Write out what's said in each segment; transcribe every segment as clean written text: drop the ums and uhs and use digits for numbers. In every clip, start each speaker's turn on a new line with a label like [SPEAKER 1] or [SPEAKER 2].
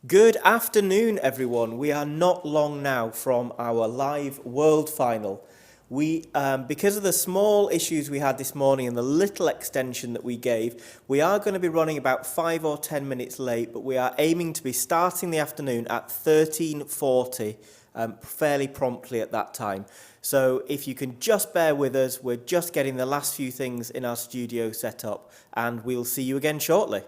[SPEAKER 1] Good afternoon, everyone. We are not long now from our live world final. Because of the small issues we had this morning and the little extension that we gave, we are going to be running about 5 or 10 minutes late, but we are aiming to be starting the afternoon at 13:40, fairly promptly at that time. So if you can just bear with us, we're just getting the last few things in our studio set up, and we'll see you again shortly.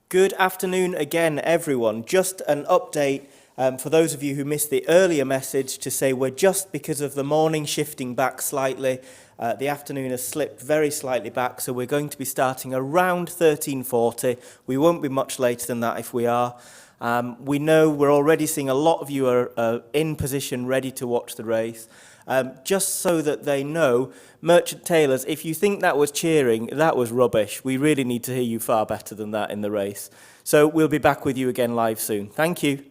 [SPEAKER 1] Good afternoon again, everyone. Just an update for those of you who missed the earlier message to say we're just, because of the morning shifting back slightly, the afternoon has slipped very slightly back, so we're going to be starting around 13:40. We won't be much later than that if we are. We know we're already seeing a lot of you are in position ready to watch the race. Just so that they know, Merchant Taylors, if you think that was cheering, that was rubbish. We really need to hear you far better than that in the race. So we'll be back with you again live soon. Thank you.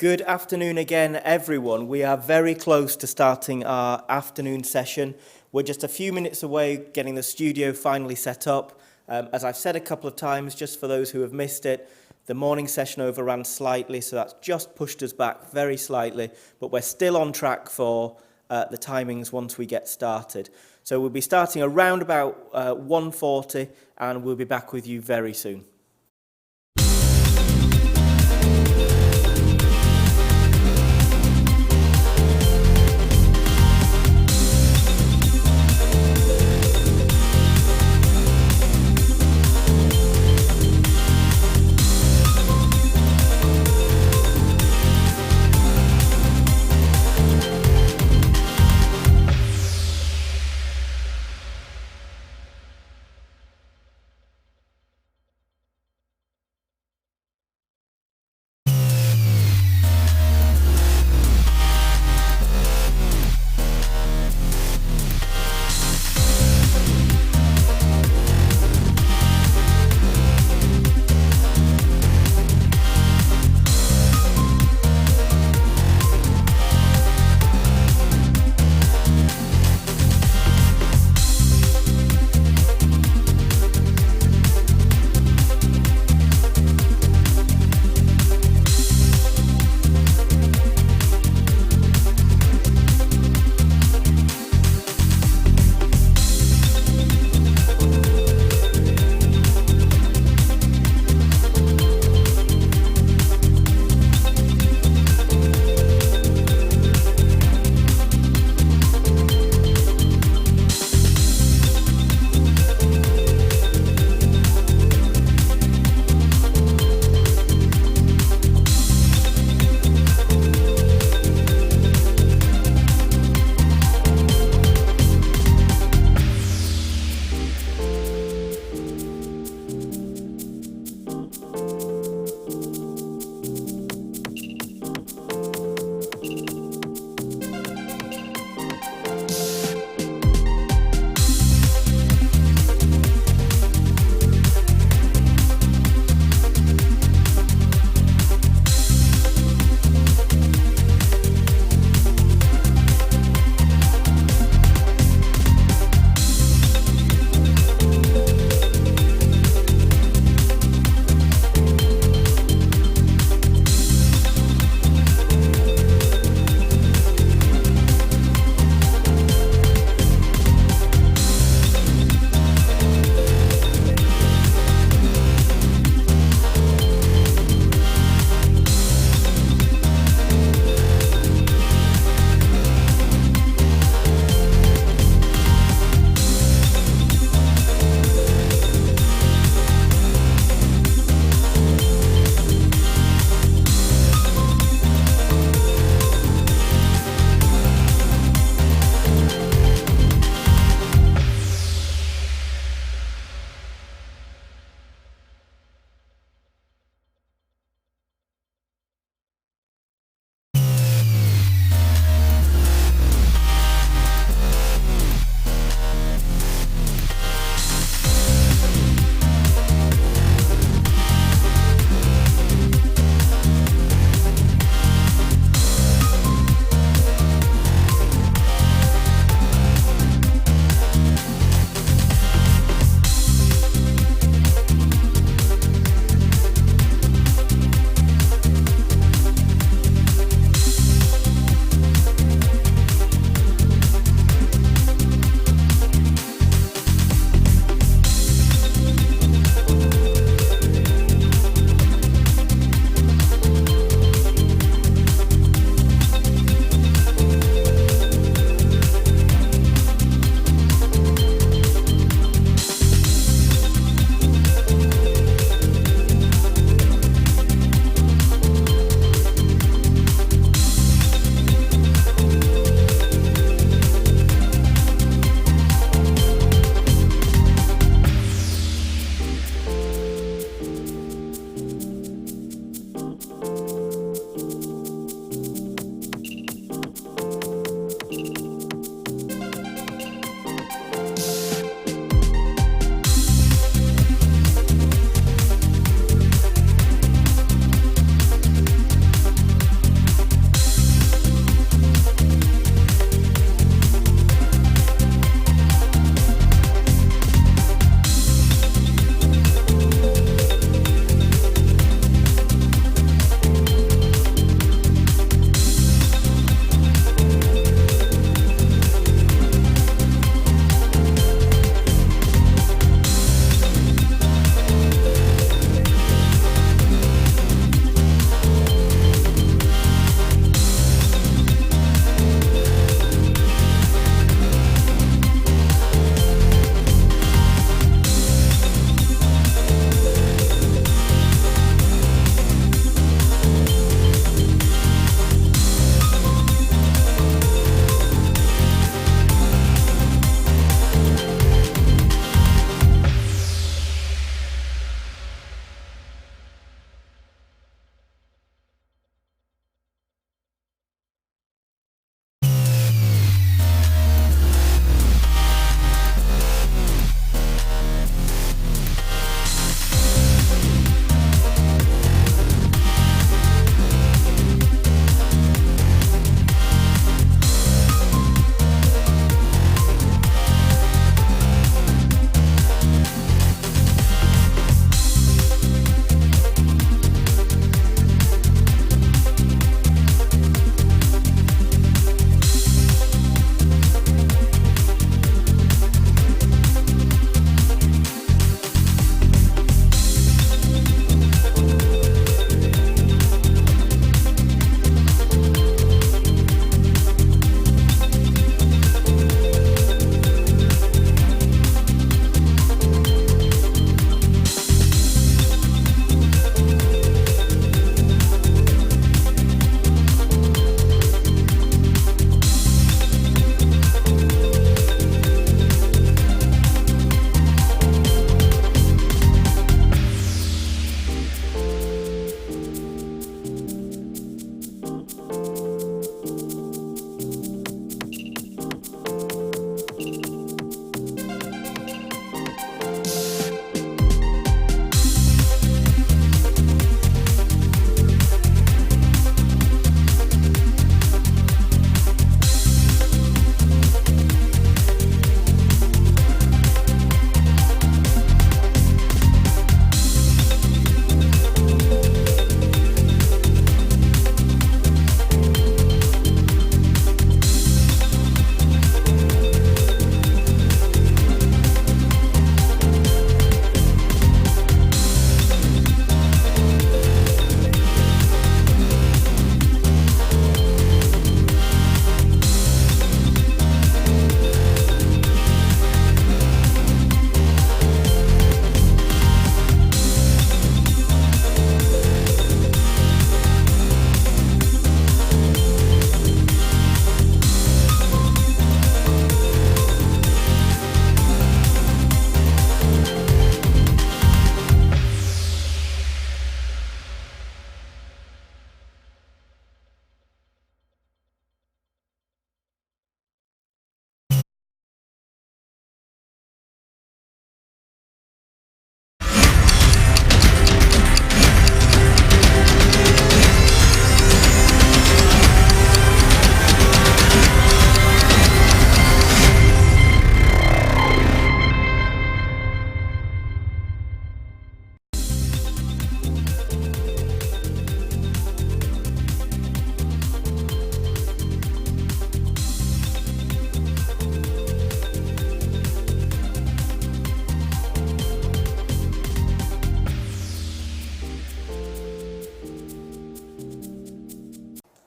[SPEAKER 1] Good afternoon again, everyone. We are very close to starting our afternoon session. We're just a few minutes away getting the studio finally set up. As I've said a couple of times, just for those who have missed it, the morning session overran slightly, so that's just pushed us back very slightly, but we're still on track for the timings once we get started. So we'll be starting around about 1:40, and we'll be back with you very soon.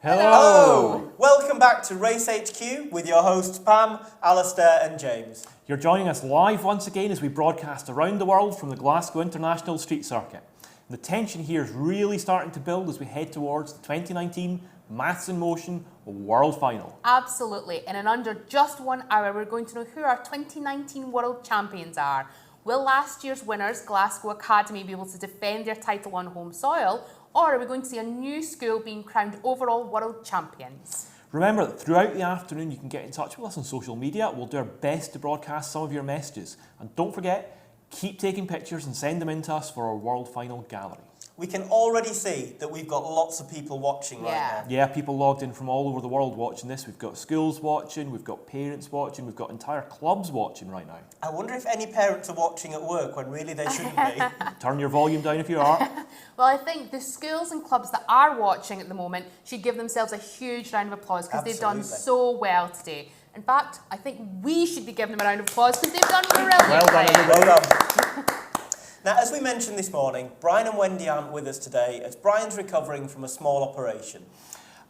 [SPEAKER 1] Hello! Welcome back to Race HQ with your hosts Pam, Alistair and James.
[SPEAKER 2] You're joining us live once again as we broadcast around the world from the Glasgow International Street Circuit. The tension here is really starting to build as we head towards the 2019 Maths in Motion World Final.
[SPEAKER 3] Absolutely, and in under just 1 hour we're going to know who our 2019 World Champions are. Will last year's winners, Glasgow Academy, be able to defend their title on home soil, or are we going to see a new school being crowned overall World Champions?
[SPEAKER 2] Remember that throughout the afternoon you can get in touch with us on social media. We'll do our best to broadcast some of your messages. And don't forget, keep taking pictures and send them in to us for our World Final gallery.
[SPEAKER 1] We can already see that we've got lots of people watching right now.
[SPEAKER 2] Yeah, people logged in from all over the world watching this. We've got schools watching, we've got parents watching, we've got entire clubs watching right now.
[SPEAKER 1] I wonder if any parents are watching at work when really they shouldn't be.
[SPEAKER 2] Turn your volume down if you are.
[SPEAKER 3] Well, I think the schools and clubs that are watching at the moment should give themselves a huge round of applause because they've done so well today. In fact, I think we should be giving them a round of applause because they've done brilliantly.
[SPEAKER 2] Well done, everybody.
[SPEAKER 1] Well done. Now, as we mentioned this morning, Brian and Wendy aren't with us today as Brian's recovering from a small operation.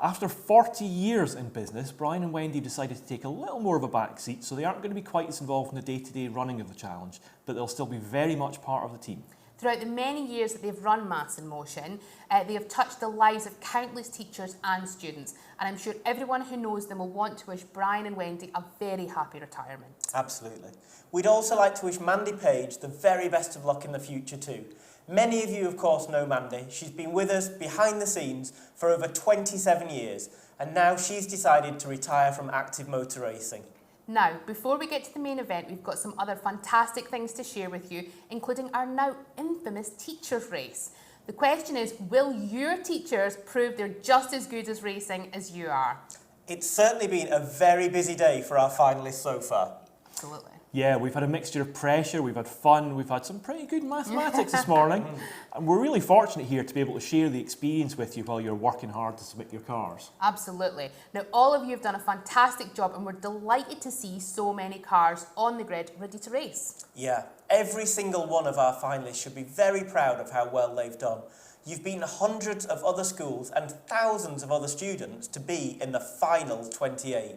[SPEAKER 2] After 40 years in business, Brian and Wendy decided to take a little more of a back seat, so they aren't going to be quite as involved in the day-to-day running of the challenge, but they'll still be very much part of the team.
[SPEAKER 3] Throughout the many years that they've run Maths in Motion, they have touched the lives of countless teachers and students, and I'm sure everyone who knows them will want to wish Brian and Wendy a very happy retirement.
[SPEAKER 1] Absolutely. We'd also like to wish Mandy Page the very best of luck in the future too. Many of you, of course, know Mandy. She's been with us behind the scenes for over 27 years, and now she's decided to retire from active motor racing.
[SPEAKER 3] Now, before we get to the main event, we've got some other fantastic things to share with you, including our now infamous teachers' race. The question is, will your teachers prove they're just as good as racing as you are?
[SPEAKER 1] It's certainly been a very busy day for our finalists so far.
[SPEAKER 3] Absolutely.
[SPEAKER 2] Yeah, we've had a mixture of pressure, we've had fun, we've had some pretty good mathematics this morning. And we're really fortunate here to be able to share the experience with you while you're working hard to submit your cars.
[SPEAKER 3] Absolutely. Now, all of you have done a fantastic job and we're delighted to see so many cars on the grid ready to race.
[SPEAKER 1] Yeah, every single one of our finalists should be very proud of how well they've done. You've beaten hundreds of other schools and thousands of other students to be in the final 28.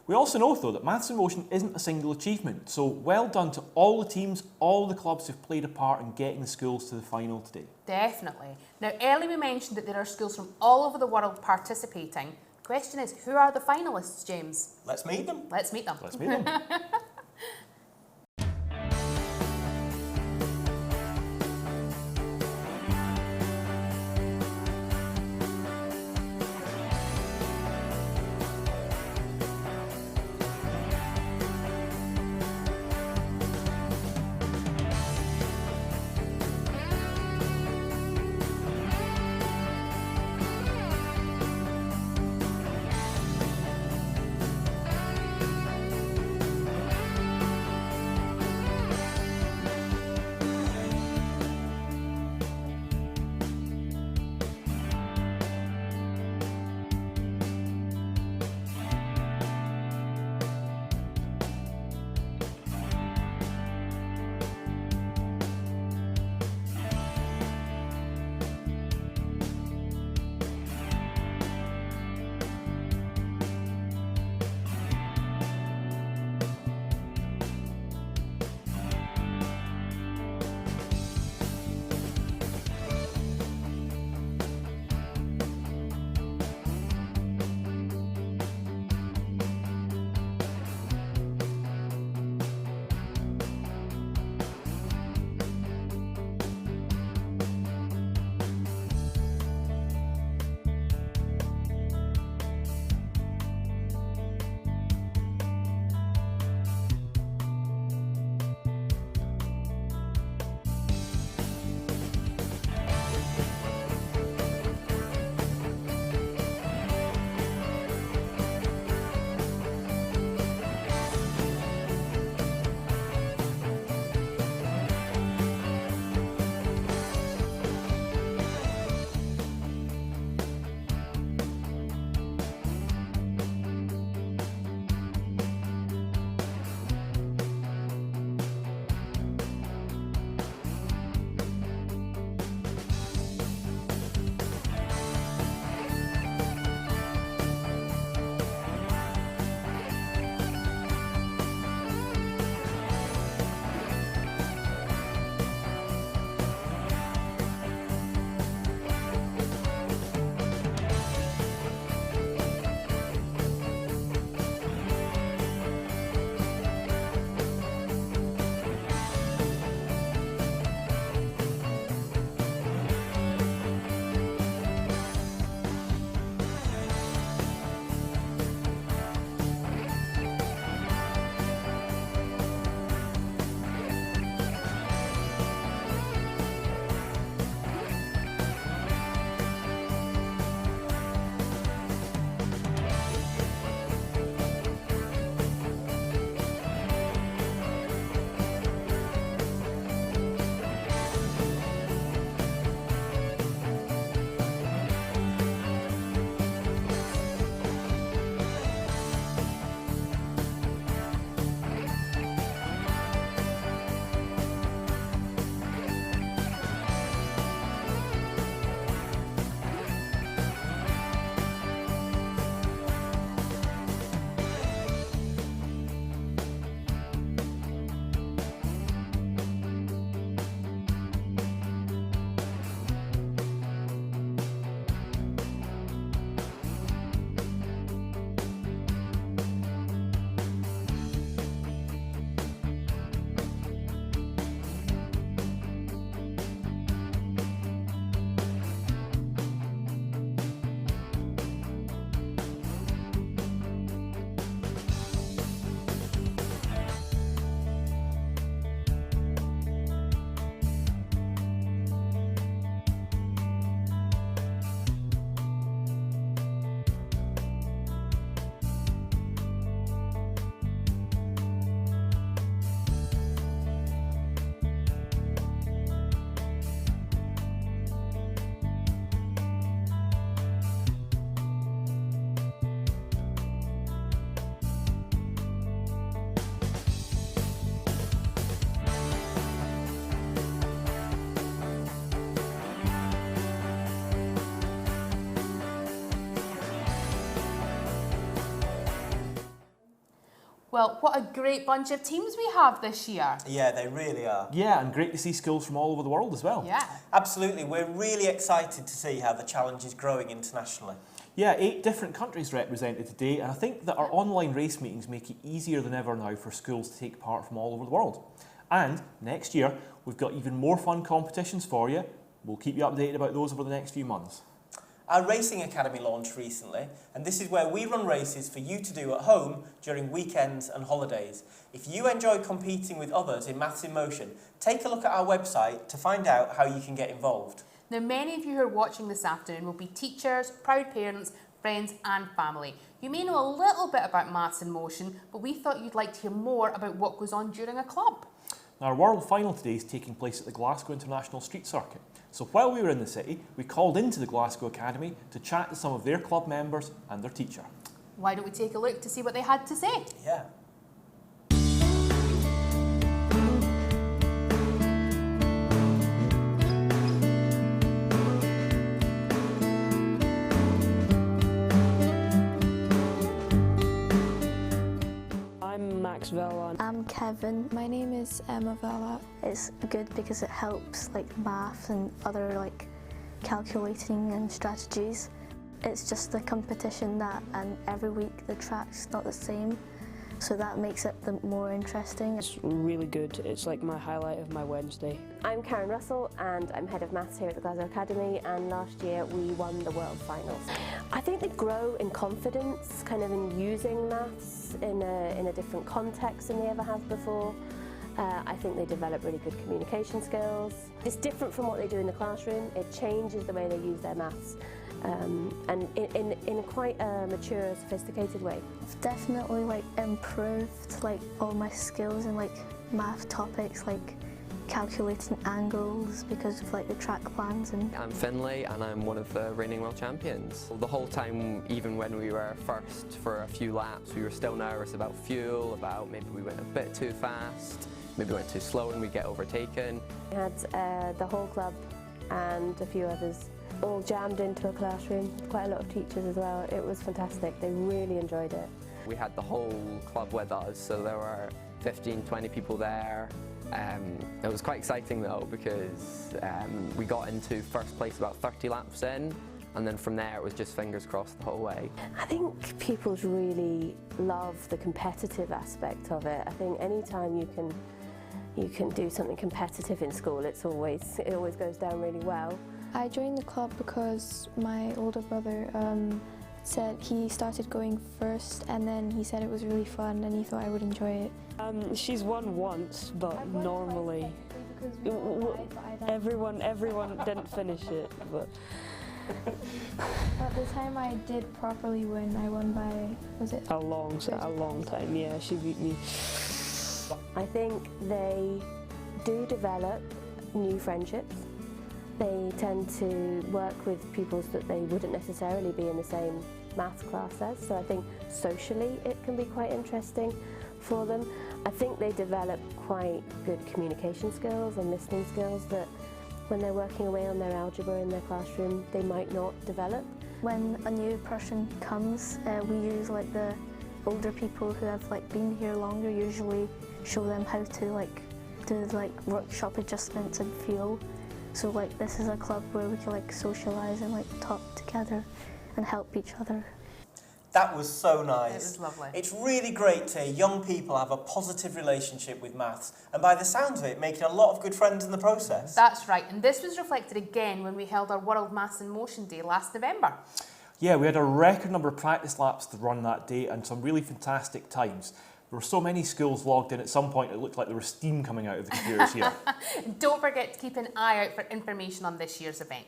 [SPEAKER 2] We also know, though, that Maths in Motion isn't a single achievement, so well done to all the teams, all the clubs who've played a part in getting the schools to the final today.
[SPEAKER 3] Definitely. Now, earlier we mentioned that there are schools from all over the world participating. The question is, who are the finalists, James?
[SPEAKER 1] Let's meet them.
[SPEAKER 3] Let's meet them.
[SPEAKER 2] Let's meet them.
[SPEAKER 3] Well, what a great bunch of teams we have this year.
[SPEAKER 1] Yeah, they really are.
[SPEAKER 2] Yeah, and great to see schools from all over the world as well.
[SPEAKER 3] Yeah.
[SPEAKER 1] Absolutely. We're really excited to see how the challenge is growing internationally.
[SPEAKER 2] Yeah, 8 different countries represented today, and I think that our online race meetings make it easier than ever now for schools to take part from all over the world. And next year, we've got even more fun competitions for you. We'll keep you updated about those over the next few months.
[SPEAKER 1] Our Racing Academy launched recently, and this is where we run races for you to do at home during weekends and holidays. If you enjoy competing with others in Maths in Motion, take a look at our website to find out how you can get involved.
[SPEAKER 3] Now, many of you who are watching this afternoon will be teachers, proud parents, friends and family. You may know a little bit about Maths in Motion, but we thought you'd like to hear more about what goes on during a club.
[SPEAKER 2] Now, our world final today is taking place at the Glasgow International Street Circuit. So while we were in the city, we called into the Glasgow Academy to chat to some of their club members and their teacher.
[SPEAKER 3] Why don't we take a look to see what they had to say?
[SPEAKER 1] Yeah.
[SPEAKER 4] I'm Max Vella.
[SPEAKER 5] I'm Kevin. My name is Emma Vella. It's good because it helps like math and other like calculating and strategies. It's just a competition and every week the track's not the same, so that makes it more interesting.
[SPEAKER 4] It's really good. It's like my highlight of my Wednesday.
[SPEAKER 6] I'm Karen Russell and I'm Head of Maths here at the Glasgow Academy, and last year we won the World Finals. I think they grow in confidence, kind of in using maths in a different context than they ever have before. I think they develop really good communication skills. It's different from what they do in the classroom. It changes the way they use their maths, and in a quite mature, sophisticated way.
[SPEAKER 5] I've definitely like improved like all my skills in like math topics, like calculating angles because of like the track plans. And
[SPEAKER 7] I'm Finlay and I'm one of the reigning world champions. The whole time, even when we were first for a few laps, we were still nervous about fuel, about maybe we went a bit too fast, maybe we went too slow and we'd get overtaken.
[SPEAKER 6] We had the whole club and a few others all jammed into a classroom, quite a lot of teachers as well. It was fantastic, they really enjoyed it.
[SPEAKER 7] We had the whole club with us, so there were 15, 20 people there. It was quite exciting though, because we got into first place about 30 laps in, and then from there it was just fingers crossed the whole way.
[SPEAKER 6] I think pupils really love the competitive aspect of it. I think any time you can do something competitive in school, it always goes down really well.
[SPEAKER 5] I joined the club because my older brother said he started going first, and then he said it was really fun and he thought I would enjoy it.
[SPEAKER 4] She's won once, but normally everyone didn't finish it. But
[SPEAKER 5] But the time I did properly win, I won by, was it?
[SPEAKER 4] a long time. Yeah, she beat me.
[SPEAKER 6] I think they do develop new friendships. They tend to work with pupils that they wouldn't necessarily be in the same maths class as, so I think socially it can be quite interesting for them. I think they develop quite good communication skills and listening skills that when they're working away on their algebra in their classroom they might not develop.
[SPEAKER 5] When a new person comes, we use like the older people who have like been here longer, usually show them how to like do like workshop adjustments and feel. So like this is a club where we can like socialise and like talk together and help each other.
[SPEAKER 1] That was so nice.
[SPEAKER 3] It was lovely.
[SPEAKER 1] It's really great to hear young people have a positive relationship with maths, and by the sounds of it, making a lot of good friends in the process.
[SPEAKER 3] That's right, and this was reflected again when we held our World Maths in Motion Day last November.
[SPEAKER 2] Yeah, we had a record number of practice laps to run that day and some really fantastic times. There were so many schools logged in at some point it looked like there was steam coming out of the computers here.
[SPEAKER 3] Don't forget to keep an eye out for information on this year's event.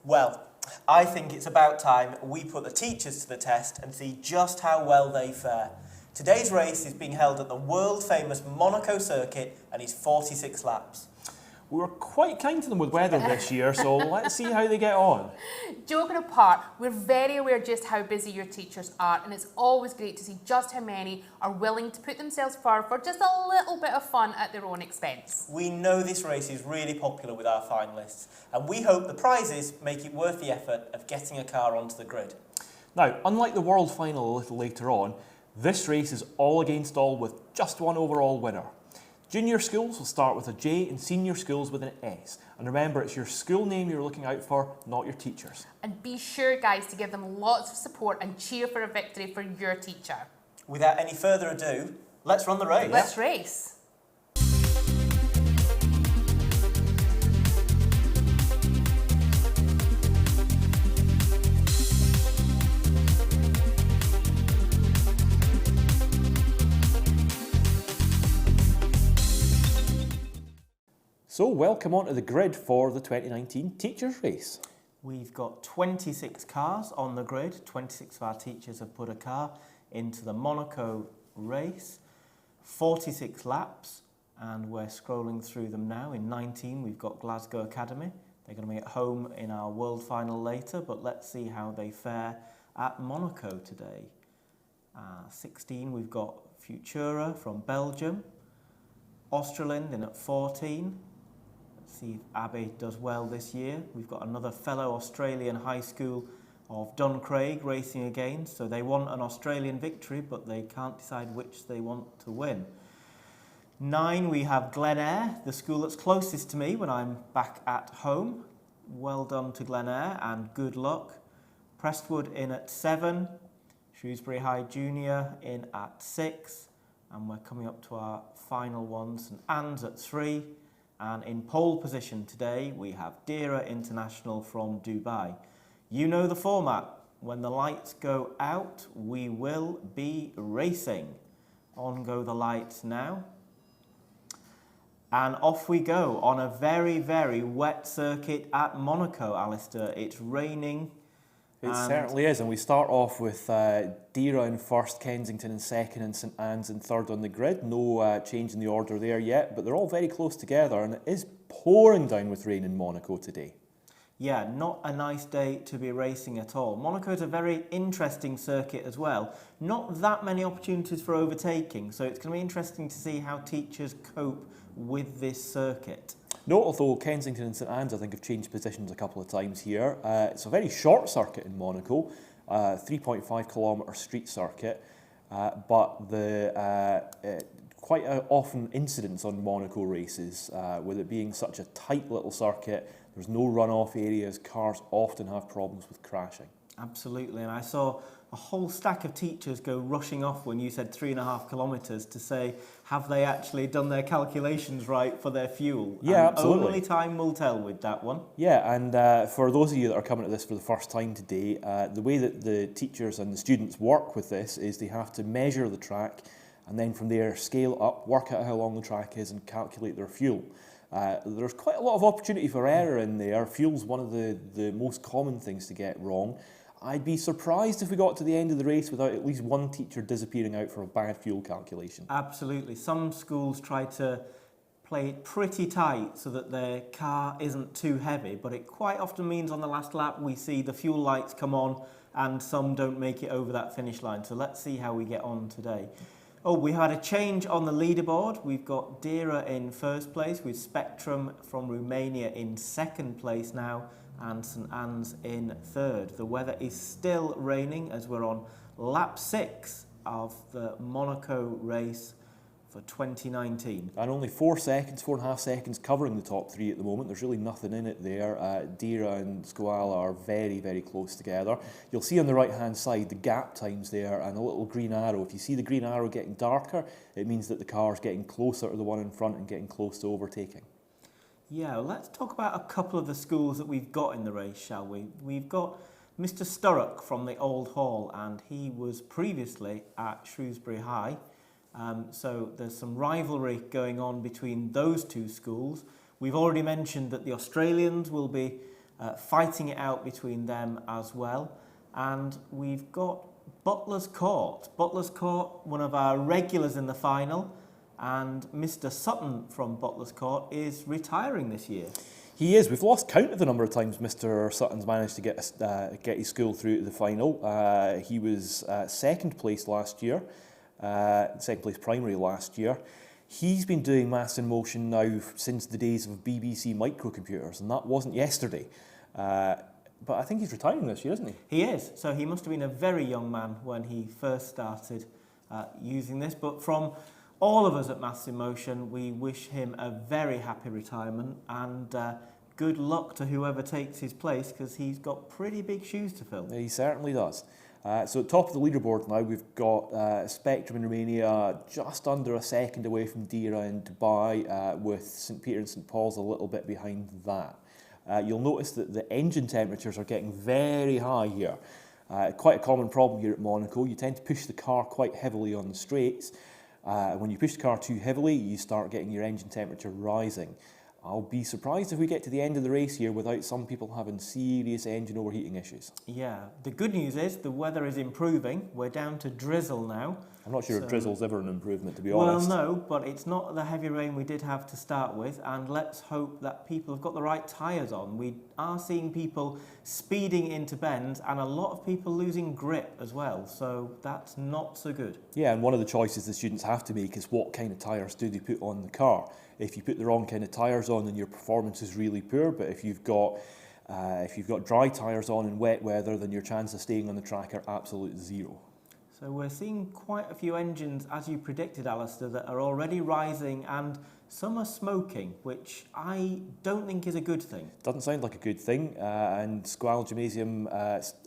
[SPEAKER 1] Well, I think it's about time we put the teachers to the test and see just how well they fare. Today's race is being held at the world-famous Monaco circuit and is 46 laps.
[SPEAKER 2] We were quite kind to them with weather this year, so let's see how they get on.
[SPEAKER 3] Joking apart, we're very aware just how busy your teachers are, and it's always great to see just how many are willing to put themselves forward for just a little bit of fun at their own expense.
[SPEAKER 1] We know this race is really popular with our finalists, and we hope the prizes make it worth the effort of getting a car onto the grid.
[SPEAKER 2] Now, unlike the world final a little later on, This race is all against all with just one overall winner. Junior schools will start with a J and senior schools with an S. And remember, it's your school name you're looking out for, not your teachers.
[SPEAKER 3] And be sure, guys, to give them lots of support and cheer for a victory for your teacher.
[SPEAKER 1] Without any further ado, let's run the race.
[SPEAKER 3] Let's race.
[SPEAKER 2] So welcome onto the grid for the 2019 Teachers' Race.
[SPEAKER 1] We've got 26 cars on the grid. 26 of our teachers have put a car into the Monaco race. 46 laps, and we're scrolling through them now. In 19, we've got Glasgow Academy. They're going to be at home in our world final later, but let's see how they fare at Monaco today. 16, we've got Futura from Belgium. Australind in at 14. See if Abbey does well this year. We've got another fellow Australian high school of Duncraig racing again, so they want an Australian victory, but they can't decide which they want to win. 9, we have Glen Eyre, the school that's closest to me when I'm back at home. Well done to Glen Eyre and good luck. Prestwood in at 7, Shrewsbury High Junior in at 6, and we're coming up to our final one, St Anne's at 3. And in pole position today, we have Dira International from Dubai. You know the format. When the lights go out, we will be racing. On go the lights now. And off we go on a very, very wet circuit at Monaco, Alistair. It's raining.
[SPEAKER 2] It certainly is, and we start off with Dira in first, Kensington in second, and St Anne's in third on the grid. No change in the order there yet, but they're all very close together, and it is pouring down with rain in Monaco today.
[SPEAKER 1] Yeah, not a nice day to be racing at all. Monaco is a very interesting circuit as well. Not that many opportunities for overtaking, so it's going to be interesting to see how teachers cope with this circuit.
[SPEAKER 2] Note, although Kensington and St Anne's, I think, have changed positions a couple of times here. It's a very short circuit in Monaco, 3.5 kilometre street circuit, but the quite often incidents on Monaco races, with it being such a tight little circuit. There's no runoff areas, cars often have problems with crashing.
[SPEAKER 1] Absolutely, and I saw a whole stack of teachers go rushing off when you said 3.5 kilometres to say, have they actually done their calculations right for their fuel?
[SPEAKER 2] Yeah,
[SPEAKER 1] and
[SPEAKER 2] absolutely.
[SPEAKER 1] Only time will tell with that one.
[SPEAKER 2] Yeah, and for those of you that are coming to this for the first time today, the way that the teachers and the students work with this is they have to measure the track and then from there scale up, work out how long the track is and calculate their fuel. There's quite a lot of opportunity for error in there. Fuel's one of the most common things to get wrong. I'd be surprised if we got to the end of the race without at least one teacher disappearing out for a bad fuel calculation.
[SPEAKER 1] Absolutely. Some schools try to play it pretty tight so that their car isn't too heavy, but it quite often means on the last lap we see the fuel lights come on and some don't make it over that finish line. So let's see how we get on today. Oh, we had a change on the leaderboard. We've got Dira in first place with Spectrum from Romania in second place now, and St Anne's in third. The weather is still raining as we're on lap 6 of the Monaco race for 2019.
[SPEAKER 2] And only 4.5 seconds covering the top 3 at the moment. There's really nothing in it there. Dira and Squala are very, very close together. You'll see on the right-hand side the gap times there and a little green arrow. If you see the green arrow getting darker, it means that the car's getting closer to the one in front and getting close to overtaking.
[SPEAKER 1] Yeah, well, let's talk about a couple of the schools that we've got in the race, shall we? We've got Mr. Sturrock from the Old Hall, and he was previously at Shrewsbury High. So there's some rivalry going on between those two schools. We've already mentioned that the Australians will be fighting it out between them as well. And we've got Butler's Court. Butler's Court, one of our regulars in the final, and Mr. Sutton from Butler's Court is retiring this year.
[SPEAKER 2] He is. We've lost count of the number of times Mr. Sutton's managed to get his school through to the final. He was second place last year. Second place primary last year. He's been doing Maths in Motion now since the days of BBC microcomputers, and that wasn't yesterday. But I think he's retiring this year, isn't he?
[SPEAKER 1] He is. So he must have been a very young man when he first started using this. But from all of us at Maths in Motion, we wish him a very happy retirement and good luck to whoever takes his place, because he's got pretty big shoes to fill.
[SPEAKER 2] He certainly does. So at top of the leaderboard now, we've got Spectrum in Romania just under a second away from Dira in Dubai, with St Peter and St Paul's a little bit behind that. You'll notice that the engine temperatures are getting very high here. Quite a common problem here at Monaco. You tend to push the car quite heavily on the straights. When you push the car too heavily, you start getting your engine temperature rising. I'll be surprised if we get to the end of the race here without some people having serious engine overheating issues.
[SPEAKER 1] Yeah, the good news is the weather is improving. We're down to drizzle now.
[SPEAKER 2] I'm not sure if drizzle's ever an improvement, to be
[SPEAKER 1] Well,
[SPEAKER 2] honest.
[SPEAKER 1] no, but it's not the heavy rain we did have to start with, and let's hope that people have got the right tyres on. We are seeing people speeding into bends and a lot of people losing grip as well, so that's not so good.
[SPEAKER 2] Yeah, and one of the choices the students have to make is what kind of tyres do they put on the car. If you put the wrong kind of tyres on, then your performance is really poor, but if you've got dry tyres on in wet weather, then your chance of staying on the track are absolute zero.
[SPEAKER 1] So we're seeing quite a few engines, as you predicted, Alistair, that are already rising, and some are smoking, which I don't think is a good thing.
[SPEAKER 2] Doesn't sound like a good thing, and Squal Gymnasium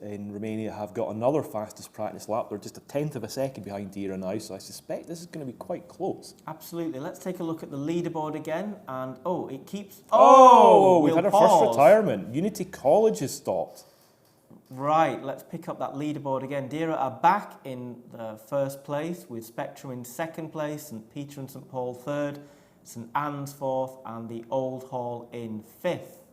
[SPEAKER 2] in Romania have got another fastest practice lap. They're just a tenth of a second behind Dira now, so I suspect this is going to be quite close.
[SPEAKER 1] Absolutely. Let's take a look at the leaderboard again, and it keeps...
[SPEAKER 2] We've had our first retirement. Unity College has stopped.
[SPEAKER 1] Right, let's pick up that leaderboard again. Dira are back in the first place, with Spectrum in second place, St Peter and St Paul third, St Anne's fourth, and the Old Hall in fifth.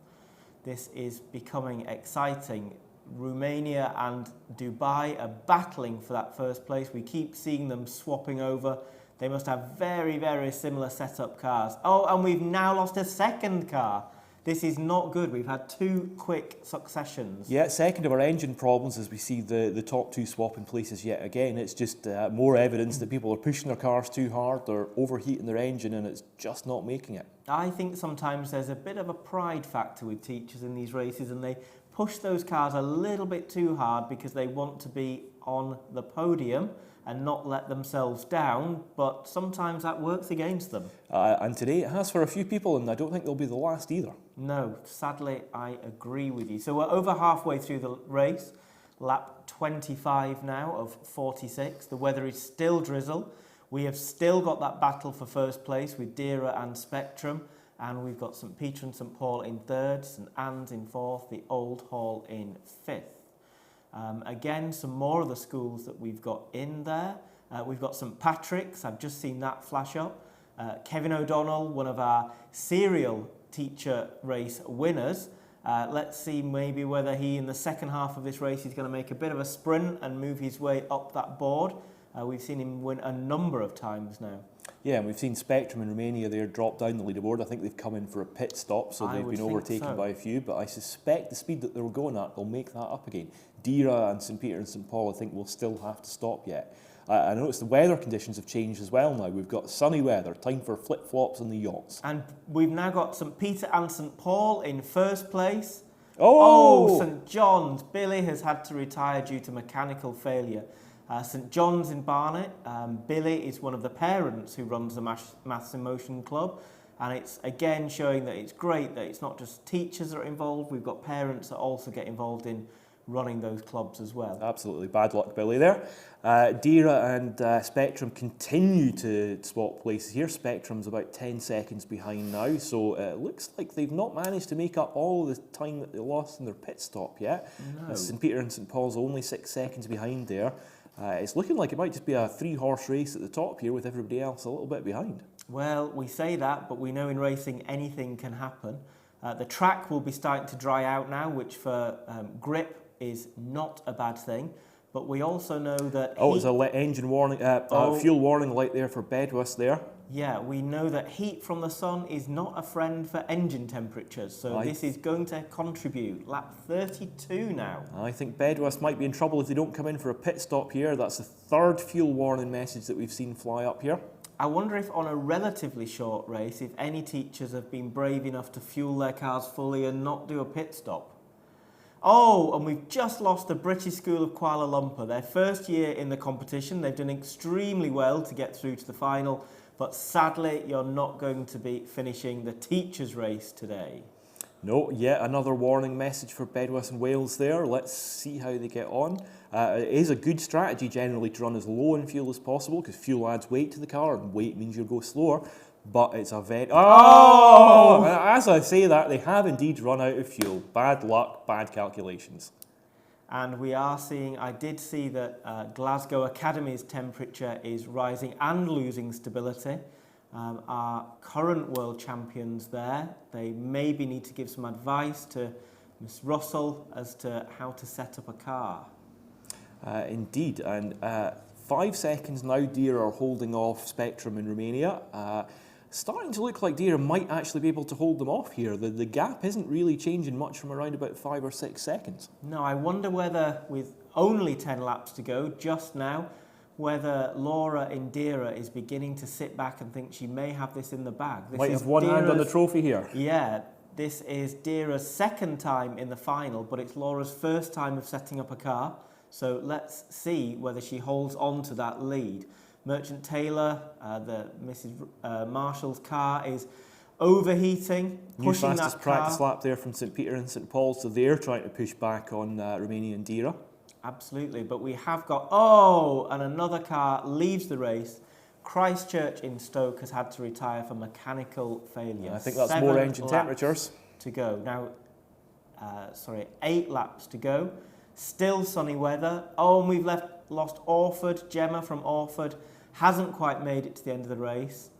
[SPEAKER 1] This is becoming exciting. Romania and Dubai are battling for that first place. We keep seeing them swapping over. They must have very, very similar setup cars. Oh, and we've now lost a second car. This is not good. We've had two quick successions.
[SPEAKER 2] Yeah, second of our engine problems as we see the top two swapping places yet again. It's just more evidence that people are pushing their cars too hard, they're overheating their engine, and it's just not making it.
[SPEAKER 1] I think sometimes there's a bit of a pride factor with teachers in these races, and they push those cars a little bit too hard because they want to be on the podium and not let themselves down, but sometimes that works against them.
[SPEAKER 2] And today it has for a few people, and I don't think they'll be the last either.
[SPEAKER 1] No, sadly, I agree with you. So we're over halfway through the race, lap 25 now of 46. The weather is still drizzle. We have still got that battle for first place with Dira and Spectrum, and we've got St Peter and St Paul in third, St Anne's in fourth, the Old Hall in fifth. Again, some more of the schools that we've got in there. We've got St Patrick's, I've just seen that flash up. Kevin O'Donnell, one of our serial teacher race winners. Let's see maybe whether he, in the second half of this race, is going to make a bit of a sprint and move his way up that board. We've seen him win a number of times now.
[SPEAKER 2] Yeah, and we've seen Spectrum in Romania there drop down the leaderboard. I think they've come in for a pit stop, so they've been overtaken by a few, but I suspect the speed that they were going at will make that up again. Dira and St Peter and St Paul, I think, will still have to stop yet. I noticed the weather conditions have changed as well now. We've got sunny weather, time for flip-flops on the yachts.
[SPEAKER 1] And we've now got St Peter and St Paul in first place.
[SPEAKER 2] Oh!
[SPEAKER 1] St John's. Billy has had to retire due to mechanical failure. St John's in Barnet. Billy is one of the parents who runs the Maths in Motion Club. And it's again showing that it's great that it's not just teachers that are involved. We've got parents that also get involved in running those clubs as well.
[SPEAKER 2] Absolutely. Bad luck, Billy, there. Dira and Spectrum continue to swap places here. Spectrum's about 10 seconds behind now, so it looks like they've not managed to make up all the time that they lost in their pit stop yet.
[SPEAKER 1] No.
[SPEAKER 2] St Peter and St Paul's only 6 seconds behind there. It's looking like it might just be a 3-horse race at the top here with everybody else a little bit behind.
[SPEAKER 1] Well, we say that, but we know in racing anything can happen. The track will be starting to dry out now, which for grip is not a bad thing. But we also know that...
[SPEAKER 2] There's a engine warning, fuel warning light there for Bedwas there.
[SPEAKER 1] Yeah, we know that heat from the sun is not a friend for engine temperatures, so this is going to contribute. Lap 32 now.
[SPEAKER 2] I think Bedwas might be in trouble if they don't come in for a pit stop here. That's the third fuel warning message that we've seen fly up here.
[SPEAKER 1] I wonder if on a relatively short race, if any teachers have been brave enough to fuel their cars fully and not do a pit stop. Oh, and we've just lost the British School of Kuala Lumpur. Their first year in the competition. They've done extremely well to get through to the final, but sadly, you're not going to be finishing the teachers' race today.
[SPEAKER 2] No, yet another warning message for Bedwas and Wales there. Let's see how they get on. It is a good strategy generally to run as low in fuel as possible because fuel adds weight to the car and weight means you'll go slower. But it's a very... Oh! As I say that, they have indeed run out of fuel. Bad luck, bad calculations.
[SPEAKER 1] And we are seeing, I did see that Glasgow Academy's temperature is rising and losing stability. Our current world champions there, they maybe need to give some advice to Miss Russell as to how to set up a car.
[SPEAKER 2] Indeed, and 5 seconds now, Deere are holding off Spectrum in Romania. Starting to look like Deere might actually be able to hold them off here. The gap isn't really changing much from around about 5 or 6 seconds.
[SPEAKER 1] No, I wonder whether with only 10 laps to go just now, whether Laura Indira is beginning to sit back and think she may have this in the bag. This
[SPEAKER 2] Might
[SPEAKER 1] is
[SPEAKER 2] have one hand on the
[SPEAKER 1] Dira's-
[SPEAKER 2] trophy here.
[SPEAKER 1] Yeah, this is Dira's second time in the final, but it's Laura's first time of setting up a car. So let's see whether she holds on to that lead. Merchant Taylor, the Mrs. Marshall's car is overheating,
[SPEAKER 2] New
[SPEAKER 1] pushing
[SPEAKER 2] fastest
[SPEAKER 1] that car.
[SPEAKER 2] practice lap there from St Peter and St Paul's, so they're trying to push back on Romania and Dira.
[SPEAKER 1] Absolutely, but we have got, oh, and another car leaves the race. Christchurch in Stoke has had to retire for mechanical failure.
[SPEAKER 2] I think that's
[SPEAKER 1] 7
[SPEAKER 2] more engine
[SPEAKER 1] laps
[SPEAKER 2] temperatures.
[SPEAKER 1] to go. Now, 8 laps to go. Still sunny weather. Oh, and we've lost Orford. Gemma from Orford hasn't quite made it to the end of the race.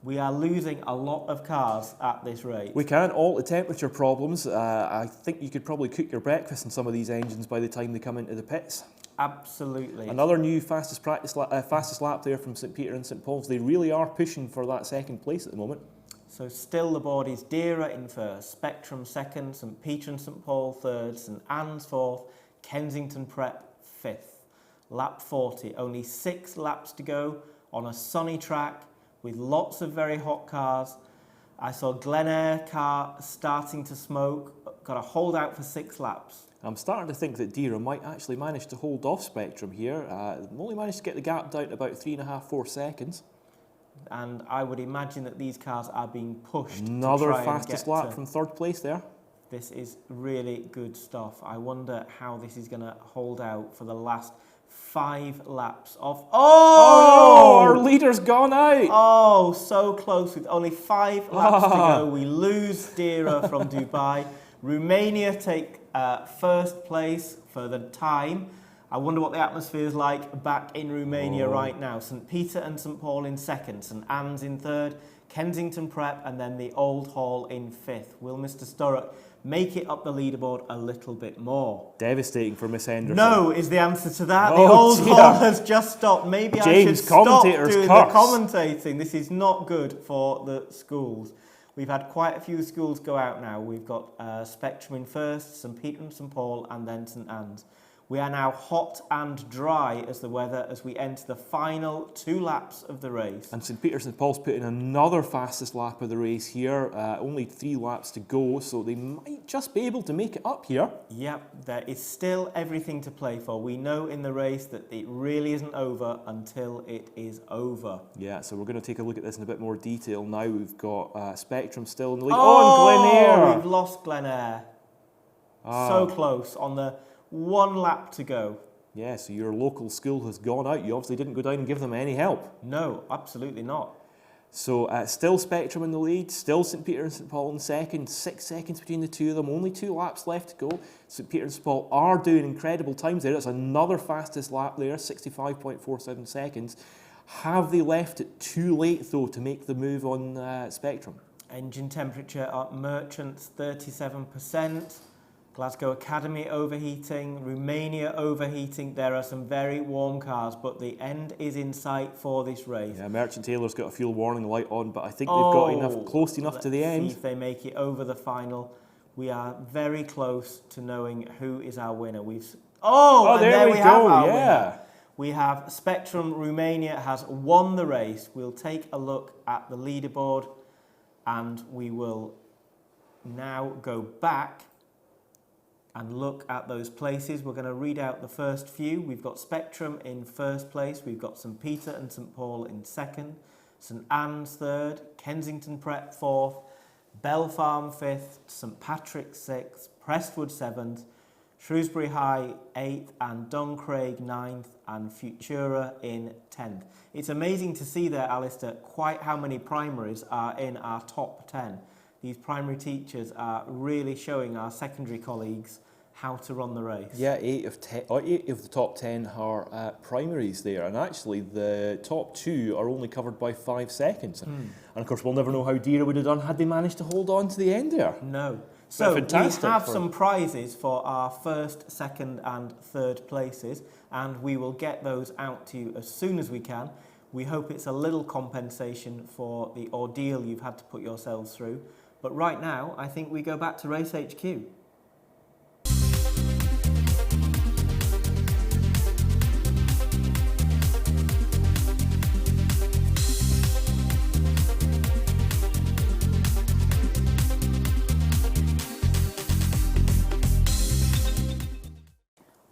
[SPEAKER 1] We are losing a lot of cars at this rate.
[SPEAKER 2] We can't alter temperature problems. I think you could probably cook your breakfast in some of these engines by the time they come into the pits.
[SPEAKER 1] Absolutely.
[SPEAKER 2] Another new fastest lap there from St Peter and St Paul's. They really are pushing for that second place at the moment.
[SPEAKER 1] So still the board is Dira in first, Spectrum second, St Peter and St Paul third, St Anne's fourth, Kensington Prep fifth. Lap 40, only 6 laps to go on a sunny track with lots of very hot cars. I saw Glenair car starting to smoke, got to hold out for 6 laps.
[SPEAKER 2] I'm starting to think that Dira might actually manage to hold off Spectrum here. Only managed to get the gap down to about 3.5–4 seconds.
[SPEAKER 1] And I would imagine that these cars are being pushed.
[SPEAKER 2] Another
[SPEAKER 1] to try
[SPEAKER 2] fastest
[SPEAKER 1] and get
[SPEAKER 2] lap from third place there.
[SPEAKER 1] This is really good stuff. I wonder how this is going to hold out for the last 5 laps of...
[SPEAKER 2] Oh, our leader's gone out.
[SPEAKER 1] Oh, so close with only 5 laps to go. We lose Dira from Dubai. Romania take first place for the time. I wonder what the atmosphere is like back in Romania right now. St Peter and St Paul in second, St Anne's in third, Kensington Prep and then the Old Hall in fifth. Will Mr Sturrock make it up the leaderboard a little bit more?
[SPEAKER 2] Devastating for Miss Henderson.
[SPEAKER 1] No is the answer to that.
[SPEAKER 2] Oh,
[SPEAKER 1] The Old
[SPEAKER 2] dear.
[SPEAKER 1] Hall has just stopped. Maybe I should
[SPEAKER 2] James,
[SPEAKER 1] stop
[SPEAKER 2] commentator's
[SPEAKER 1] doing
[SPEAKER 2] curse.
[SPEAKER 1] the commentating. This is not good for the schools. We've had quite a few schools go out now. We've got Spectrum in first, St Peter and St Paul and then St Anne's. We are now hot and dry as the weather as we enter the final 2 laps of the race.
[SPEAKER 2] And St Peter St Paul's put in another fastest lap of the race here. Only 3 laps to go, so they might just be able to make it up here.
[SPEAKER 1] Yep, there is still everything to play for. We know in the race that it really isn't over until it is over.
[SPEAKER 2] Yeah, so we're going to take a look at this in a bit more detail now. We've got Spectrum still in the lead.
[SPEAKER 1] Oh,
[SPEAKER 2] and Glenair!
[SPEAKER 1] we've lost Glenair. So close on the 1 lap to go.
[SPEAKER 2] Yeah, so your local school has gone out. You obviously didn't go down and give them any help.
[SPEAKER 1] No, absolutely not.
[SPEAKER 2] So still Spectrum in the lead, still St Peter and St Paul in second, 6 seconds between the two of them, only 2 laps left to go. St Peter and St Paul are doing incredible times there. It's another fastest lap there, 65.47 seconds. Have they left it too late though to make the move on Spectrum?
[SPEAKER 1] Engine temperature at Merchants 37%. Glasgow Academy overheating, Romania overheating. There are some very warm cars, but the end is in sight for this race.
[SPEAKER 2] Yeah, Merchant Taylor's got a fuel warning light on, but I think they've got close enough to the
[SPEAKER 1] Let's
[SPEAKER 2] end.
[SPEAKER 1] see if they make it over the final. We are very close to knowing who is our winner. And
[SPEAKER 2] there we
[SPEAKER 1] have
[SPEAKER 2] go,
[SPEAKER 1] our
[SPEAKER 2] yeah.
[SPEAKER 1] winner. We have Spectrum Romania has won the race. We'll take a look at the leaderboard and we will now go back and look at those places. We're going to read out the first few. We've got Spectrum in first place. We've got St Peter and St Paul in second. St Anne's third. Kensington Prep fourth. Bell Farm fifth. St Patrick's sixth. Prestwood seventh. Shrewsbury High 8th and Duncraig 9th and Futura in 10th. It's amazing to see there, Alistair, quite how many primaries are in our top 10. These primary teachers are really showing our secondary colleagues how to run the race.
[SPEAKER 8] Yeah, 8 of the top 10 are primaries there, and actually the top 2 are only covered by 5 seconds. And of course we'll never know how Dira would have done had they managed to hold on to the end there.
[SPEAKER 1] No. So we
[SPEAKER 8] fantastic
[SPEAKER 1] have some prizes for our first, second and third places, and we will get those out to you as soon as we can. We hope it's a little compensation for the ordeal you've had to put yourselves through. But right now, I think we go back to Race HQ.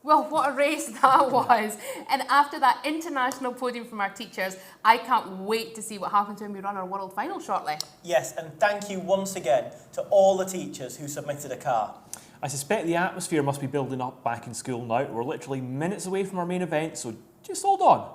[SPEAKER 3] Well, what a race that was. And after that international podium from our teachers, I can't wait to see what happens when we run our world final shortly.
[SPEAKER 1] Yes, and thank you once again to all the teachers who submitted a car.
[SPEAKER 2] I suspect the atmosphere must be building up back in school now. We're literally minutes away from our main event, so just hold on.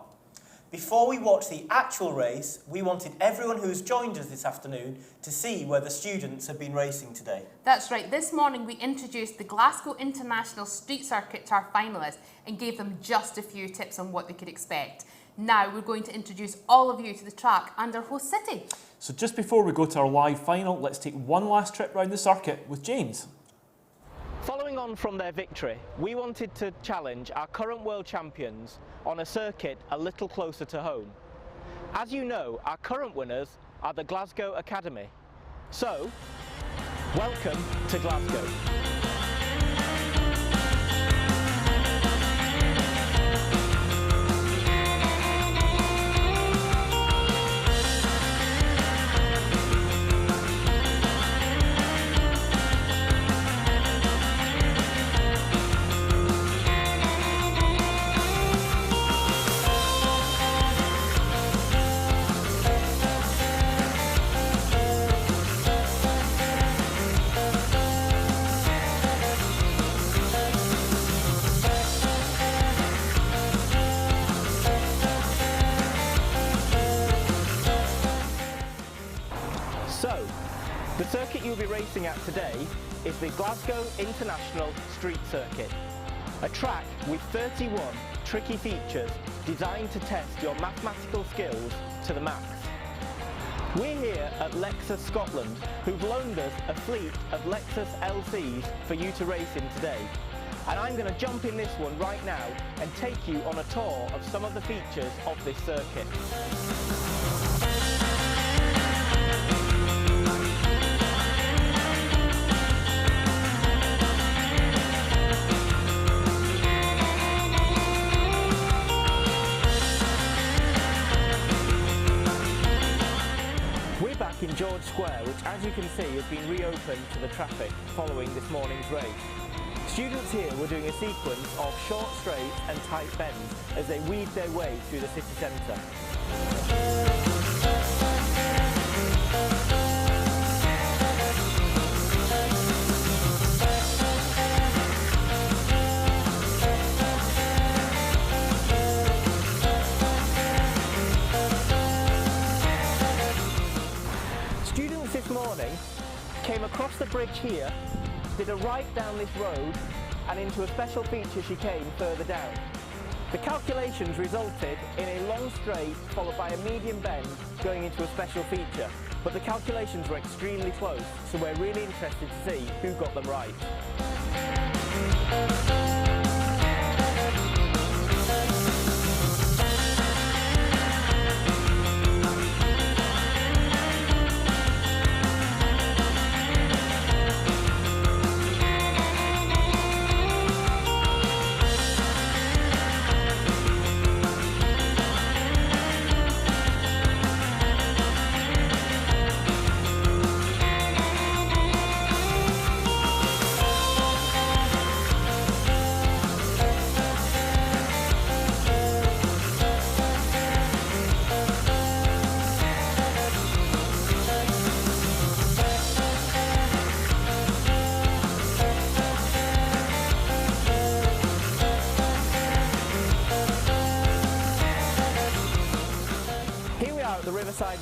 [SPEAKER 1] Before we watch the actual race, we wanted everyone who's joined us this afternoon to see where the students have been racing today.
[SPEAKER 3] That's right. This morning we introduced the Glasgow International Street Circuit to our finalists and gave them just a few tips on what they could expect. Now we're going to introduce all of you to the track and our host city.
[SPEAKER 2] So just before we go to our live final, let's take one last trip round the circuit with James.
[SPEAKER 9] Following on from their victory, we wanted to challenge our current world champions on a circuit a little closer to home. As you know, our current winners are the Glasgow Academy. So, welcome to Glasgow. So, the circuit you'll be racing at today is the Glasgow International Street Circuit, a track with 31 tricky features designed to test your mathematical skills to the max. We're here at Lexus Scotland, who've loaned us a fleet of Lexus LCs for you to race in today. And I'm going to jump in this one right now and take you on a tour of some of the features of this circuit. In George Square, which as you can see has been reopened to the traffic following this morning's race. Students here were doing a sequence of short straights and tight bends as they weaved their way through the city centre. Morning, came across the bridge here, did a right down this road and into a special feature chicane further down. The calculations resulted in a long straight followed by a medium bend going into a special feature, but the calculations were extremely close, so we're really interested to see who got them right.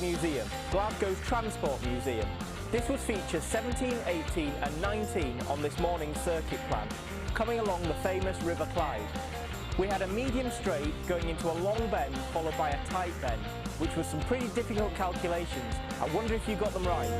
[SPEAKER 9] Riverside Museum, Glasgow's Transport Museum. This would feature 17, 18 and 19 on this morning's circuit plan, coming along the famous River Clyde. We had a medium straight going into a long bend followed by a tight bend, which was some pretty difficult calculations. I wonder if you got them right.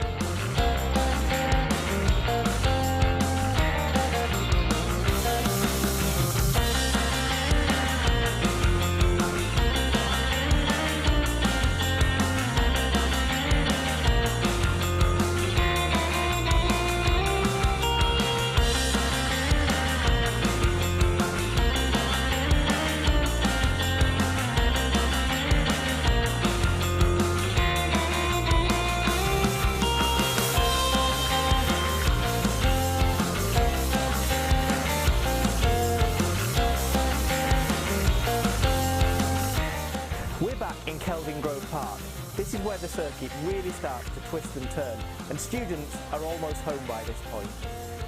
[SPEAKER 9] In Kelvin Grove Park. This is where the circuit really starts to twist and turn, and students are almost home by this point.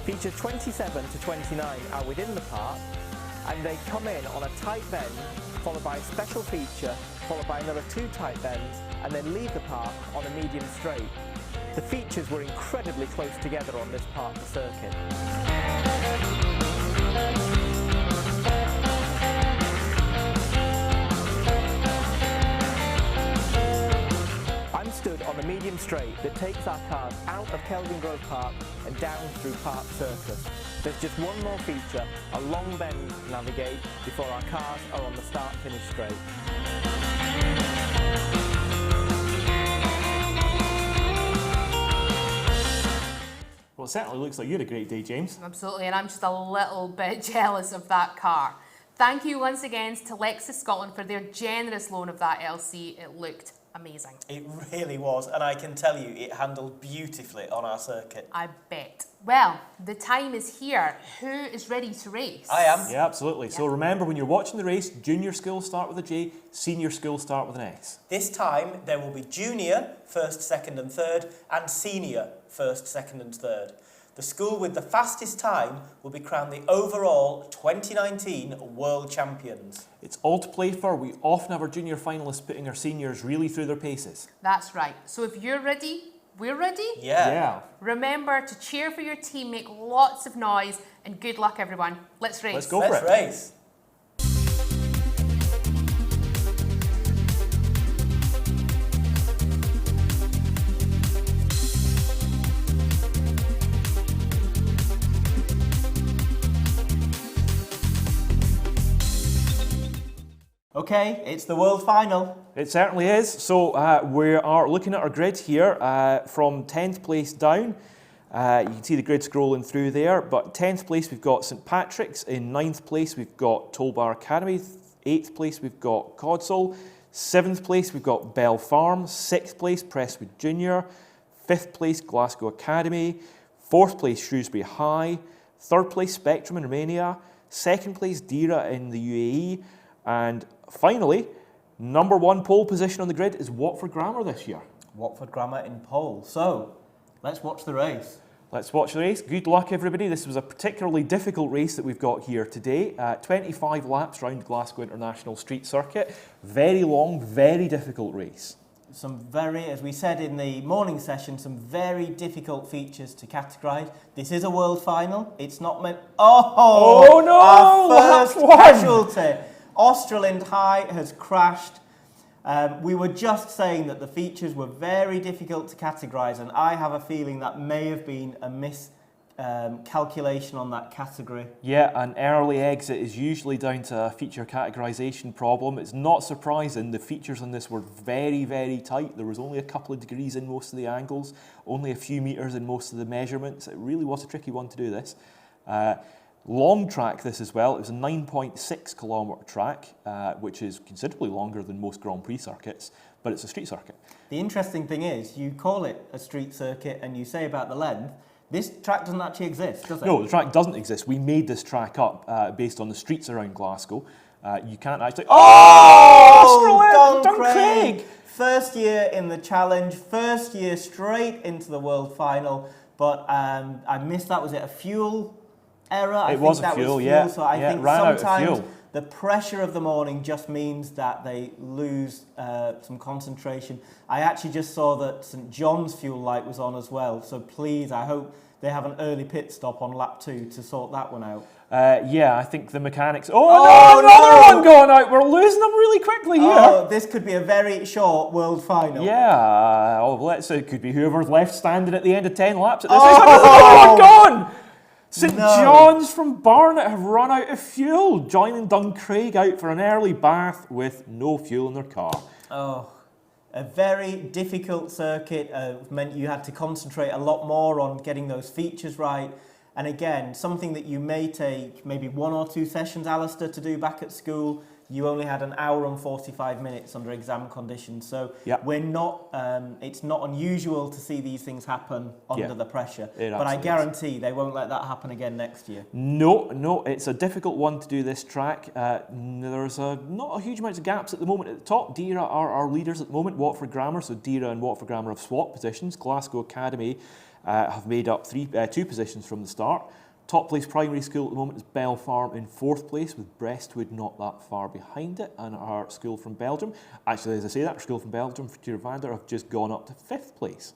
[SPEAKER 9] Features 27 to 29 are within the park, and they come in on a tight bend, followed by a special feature, followed by another 2 tight bends, and then leave the park on a medium straight. The features were incredibly close together on this part of the circuit. Stood on the medium straight that takes our cars out of Kelvin Grove Park and down through Park Circus. There's just one more feature, a long bend to navigate before our cars are on the start-finish straight.
[SPEAKER 2] Well, it certainly looks like you had a great day, James.
[SPEAKER 3] Absolutely, and I'm just a little bit jealous of that car. Thank you once again to Lexus Scotland for their generous loan of that LC. It looked amazing.
[SPEAKER 1] It really was, and I can tell you it handled beautifully on our circuit.
[SPEAKER 3] I bet. Well, the time is here. Who is ready to race?
[SPEAKER 1] I am.
[SPEAKER 2] Yeah, absolutely. So remember, when you're watching the race, junior schools start with a J, senior schools start with an S.
[SPEAKER 1] This time there will be junior, first, second and third, and senior, first, second and third. The school with the fastest time will be crowned the overall 2019 World Champions.
[SPEAKER 2] It's all to play for. We often have our junior finalists putting our seniors really through their paces.
[SPEAKER 3] That's right. So if you're ready, we're ready?
[SPEAKER 1] Yeah.
[SPEAKER 3] Remember to cheer for your team, make lots of noise, and good luck, everyone. Let's race.
[SPEAKER 2] Let's go for it.
[SPEAKER 1] Let's race. Okay, it's the world final.
[SPEAKER 2] It certainly is. So we are looking at our grid here from 10th place down. You can see the grid scrolling through there, but 10th place we've got St Patrick's, in 9th place we've got Tollbar Academy, 8th place we've got Codsall, 7th place we've got Bell Farm, 6th place Prestwood Junior, 5th place Glasgow Academy, 4th place Shrewsbury High, 3rd place Spectrum in Romania, 2nd place Dira in the UAE, and finally, number 1 pole position on the grid is Watford Grammar this year.
[SPEAKER 1] Watford Grammar in pole. So, let's watch the race.
[SPEAKER 2] Let's watch the race. Good luck, everybody. This was a particularly difficult race that we've got here today. 25 laps round Glasgow International Street Circuit. Very long, very difficult race.
[SPEAKER 1] Some very, as we said in the morning session, some very difficult features to categorise. This is a world final. It's not meant...
[SPEAKER 2] Oh no!
[SPEAKER 1] Our first casualty. Australind High has crashed. We were just saying that the features were very difficult to categorise, and I have a feeling that may have been a miscalculation on that category.
[SPEAKER 2] Yeah, an early exit is usually down to a feature categorisation problem. It's not surprising. The features on this were very, very tight. There was only a couple of degrees in most of the angles, only a few metres in most of the measurements. It really was a tricky one to do this. Long track this as well. It was a 9.6 kilometre track, which is considerably longer than most Grand Prix circuits, but it's a street circuit.
[SPEAKER 1] The interesting thing is, you call it a street circuit and you say about the length, this track doesn't actually exist, does it?
[SPEAKER 2] No, the track doesn't exist. We made this track up based on the streets around Glasgow. You can't actually...
[SPEAKER 1] Oh! Don Craig! First year in the challenge, first year straight into the world final, but I missed that. Was it a fuel error?
[SPEAKER 2] It was a fuel, yeah.
[SPEAKER 1] So I think
[SPEAKER 2] ran
[SPEAKER 1] sometimes
[SPEAKER 2] out of fuel.
[SPEAKER 1] The pressure of the morning just means that they lose some concentration. I actually just saw that St John's fuel light was on as well, so please, I hope they have an early pit stop on lap 2 to sort that one out.
[SPEAKER 2] Yeah, I think the mechanics... Oh, no, another one going out. We're losing them really quickly here.
[SPEAKER 1] Oh, this could be a very short world final.
[SPEAKER 2] Yeah, it could be whoever's left standing at the end of 10 laps at this race. Another one gone! St John's from Barnet have run out of fuel, joining Duncraig out for an early bath with no fuel in their car.
[SPEAKER 1] Oh, a very difficult circuit. Meant you had to concentrate a lot more on getting those features right. And again, something that you may take maybe 1 or 2 sessions, Alistair, to do back at school. You only had an hour and 45 minutes under exam conditions. So we're not, it's not unusual to see these things happen under the pressure. But I guarantee they won't let that happen again next year.
[SPEAKER 2] No, it's a difficult one to do this track. There's not a huge amount of gaps at the moment at the top. Dira are our leaders at the moment, Watford Grammar. So Dira and Watford Grammar have swapped positions. Glasgow Academy have made up 2 positions from the start. Top place primary school at the moment is Bell Farm in 4th place, with Brestwood not that far behind it, and our school from Belgium, actually as I say that, our school from Belgium, Vander, have just gone up to 5th place.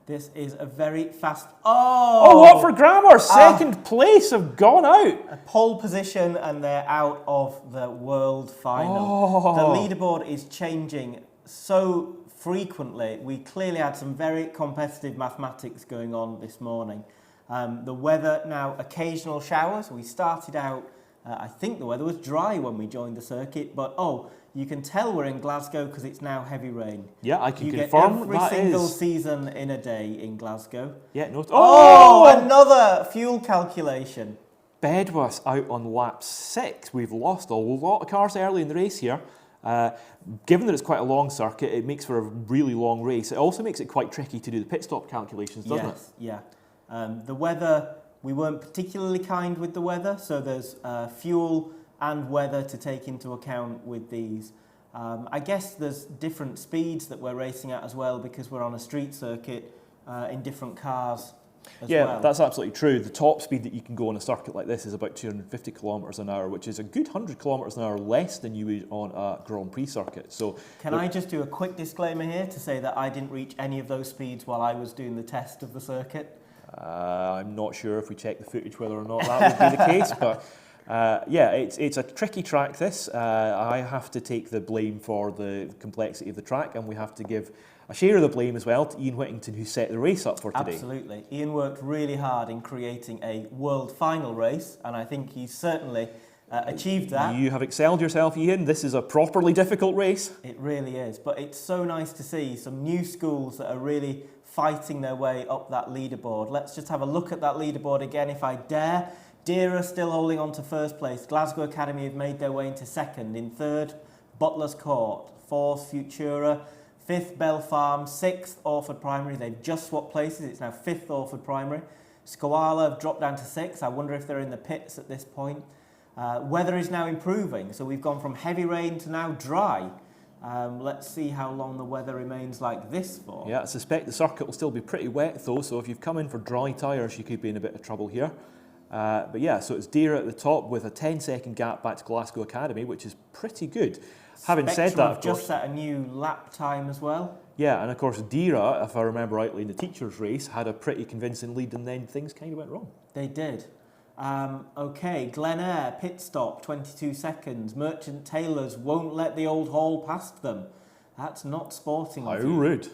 [SPEAKER 1] This is a very fast...
[SPEAKER 2] Oh, Watford Grammar, 2nd place, have gone out.
[SPEAKER 1] A pole position and they're out of the world final. The leaderboard is changing so frequently. We clearly had some very competitive mathematics going on this morning. The weather now, occasional showers. We started out, I think the weather was dry when we joined the circuit, but you can tell we're in Glasgow because it's now heavy rain.
[SPEAKER 2] Yeah, I can
[SPEAKER 1] you
[SPEAKER 2] confirm
[SPEAKER 1] get every single
[SPEAKER 2] is.
[SPEAKER 1] Season in a day in Glasgow.
[SPEAKER 2] Yeah, no.
[SPEAKER 1] Another fuel calculation.
[SPEAKER 2] Bedwas out on lap 6. We've lost a lot of cars early in the race here. Given that it's quite a long circuit, it makes for a really long race. It also makes it quite tricky to do the pit stop calculations, doesn't it?
[SPEAKER 1] Yeah. The weather, we weren't particularly kind with the weather, so there's fuel and weather to take into account with these. I guess there's different speeds that we're racing at as well, because we're on a street circuit in different cars as well.
[SPEAKER 2] Yeah, that's absolutely true. The top speed that you can go on a circuit like this is about 250 kilometres an hour, which is a good 100 kilometres an hour less than you would on a Grand Prix circuit. So,
[SPEAKER 1] Can I just do a quick disclaimer here to say that I didn't reach any of those speeds while I was doing the test of the circuit?
[SPEAKER 2] I'm not sure if we check the footage whether or not that would be the case, but yeah, it's a tricky track this. I have to take the blame for the complexity of the track, and we have to give a share of the blame as well to Ian Whittington, who set the race up for today.
[SPEAKER 1] Absolutely. Ian worked really hard in creating a world final race, and I think he's certainly achieved that.
[SPEAKER 2] You have excelled yourself, Ian. This is a properly difficult race.
[SPEAKER 1] It really is, but it's so nice to see some new schools that are really fighting their way up that leaderboard. Let's just have a look at that leaderboard again, if I dare. Dira still holding on to 1st place. Glasgow Academy have made their way into 2nd. In 3rd, Butler's Court. 4th, Futura. 5th, Bell Farm. 6th, Orford Primary. They've just swapped places. It's now 5th Orford Primary. Squala have dropped down to 6th. I wonder if they're in the pits at this point. Weather is now improving, so we've gone from heavy rain to now dry. Let's see how long the weather remains like this for.
[SPEAKER 2] Yeah, I suspect the circuit will still be pretty wet though, so if you've come in for dry tyres, you could be in a bit of trouble here. But yeah, so it's Dira at the top with a 10-second gap back to Glasgow Academy, which is pretty good. Having said that,
[SPEAKER 1] have just set a new lap time as well.
[SPEAKER 2] Yeah, and of course Dira, if I remember rightly, in the teachers' race, had a pretty convincing lead, and then things kind of went wrong.
[SPEAKER 1] They did. Okay, Glen Eyre, pit stop, 22 seconds. Merchant Taylors won't let the old hall past them. That's not sporting.
[SPEAKER 2] How rude.